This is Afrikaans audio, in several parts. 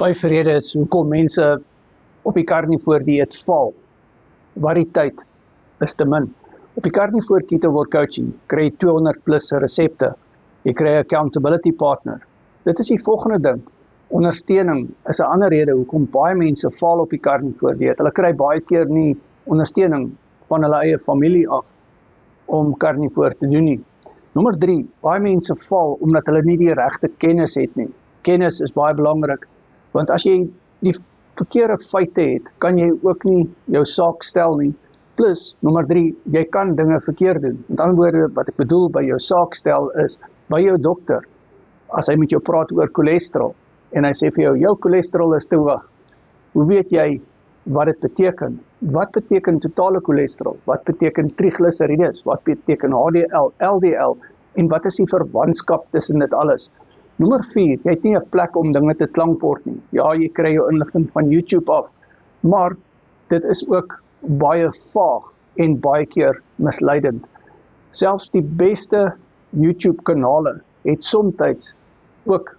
5 redes hoekom mense op die carnivore dieet val. Variëteit is te min. Op die carnivore keto coaching kry jy 200 plus resepte. Jy kry 'n accountability partner. Dit is die volgende ding. Ondersteuning is 'n ander rede hoekom baie mense val op die carnivore dieet. Hulle kry baie keer nie ondersteuning van hulle eie familie af om carnivore te doen nie. Nommer 3, baie mense val omdat hulle nie die regte kennis het nie. Kennis is baie belangrik, want as jy die verkeerde feite het, kan jy ook nie jou saak stel nie. Plus, nommer 3, jy kan dinge verkeerd doen. Met ander woorde, wat ek bedoel by jou saak stel is, by jou dokter, as hy met jou praat oor cholesterol, en hy sê vir jou, jou cholesterol is te hoog. Hoe weet jy wat dit beteken? Wat beteken totale cholesterol? Wat beteken triglycerides? Wat beteken HDL, LDL? En wat is die verwantskap tussen dit alles? Nommer 4, jy het nie 'n plek om dinge te klankbord nie. Ja, jy kry jou inligting van YouTube af, maar dit is ook baie vaag en baie keer misleidend. Selfs die beste YouTube kanale het soms ook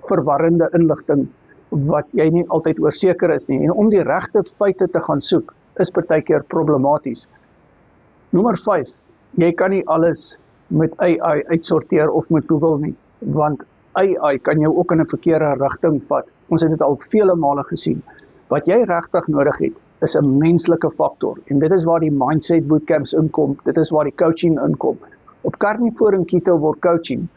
verwarrende inligting wat jy nie altyd oor seker is nie. En om die regte feite te gaan soek, is partykeer problematies. Nommer 5, jy kan nie alles met AI uitsorteer of met Google nie, want AI kan jou ook in 'n verkeerde rigting vat. Ons het dit al vele male gesien. Wat jy regtig nodig het, is 'n menslike faktor. En dit is waar die mindset bootcamps inkom, dit is waar die coaching inkom. Op carnivore en keto coaching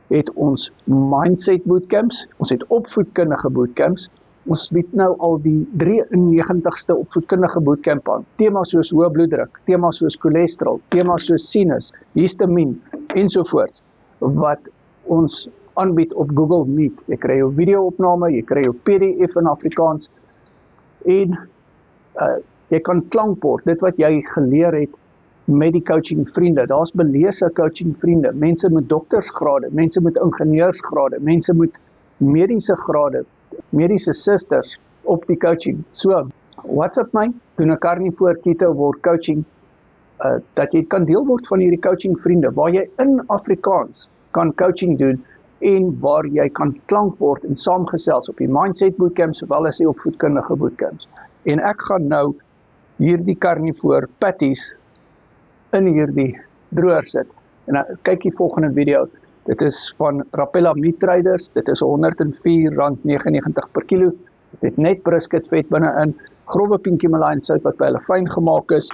het ons mindset bootcamps, ons het opvoedkundige bootcamps, ons bied nou al die 93ste opvoedkundige bootcamp aan. Temas soos hoë bloeddruk, temas soos cholesterol, temas soos sinus, histamien ensovoorts, wat ons aanbied op Google Meet. Jy kry jou video-opname, jy kry jou PDF in Afrikaans, en jy kan klankbord, dit wat jy geleer het met die coaching vriende. Daar's beleese coaching vriende, mense met doktersgrade, mense met ingenieursgrade, mense met mediese grade, mediese susters op die coaching. So, WhatsApp my, doen 'n carnivore keto coaching, dat jy kan deel word van hierdie coaching vriende, waar jy in Afrikaans kan coaching doen, en waar jy kan klankbord en saamgesels op die mindset bootcamps, sowel as die opvoedkundige bootcamps. En ek gaan nou hierdie carnivore patties in hierdie droër sit. En kyk die volgende video, dit is van Rapella Meat Traders, dit is R104.99 per kilo, dit het net brisketvet binne-in, grove pinkie malaien sout wat by hulle fyn gemaak is,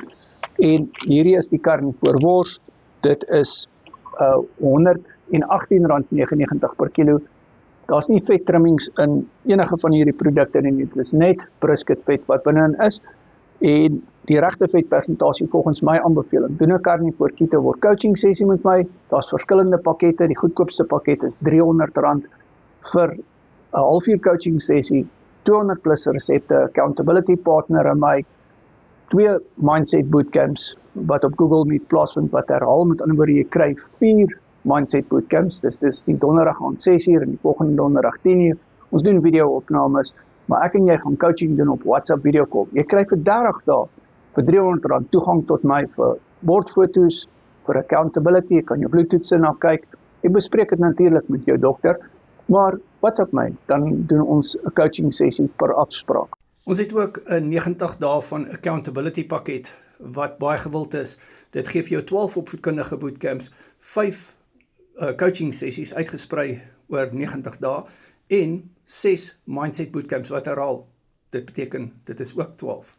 en hierdie is die carnivore wors, dit is R118.99 per kilo. Daar's nie vettrimmings in enige van hierdie produkte nie, dit is net brisketvet wat binne-in is, en die regte vetpersentasie volgens my aanbeveling. Doen 'n carnivore keto coaching sessie met my, daar's verskillende pakkette, die goedkoopste pakket is R300 vir 'n halfuur coaching sessie, 200 plus resepte, accountability partner en my, 2 mindset bootcamps wat op Google Meet plaasvind, wat herhaal, met ander woorde, jy kry 4 mindset bootcamps, dis die donderdag aand 6uur en die volgende donderdag 10uur. Ons doen video-opnames, maar ek en jy gaan coaching doen op WhatsApp video call. Jy kry vir 30 dae vir R300 toegang tot my vir bordfoto's, vir accountability, jy kan jou bloedtoetse na kyk. Jy bespreek dit natuurlik met jou dokter, maar WhatsApp my, dan doen ons 'n coaching sessie per afspraak. Ons het ook 'n 90 dae van accountability pakket wat baie gewild is. Dit gee vir jou 12 opvoedkundige bootcamps, 5 coaching sessies uitgesprei oor 90 dae en 6 mindset bootcamps wat herhaal. Dit beteken, dit is ook 12.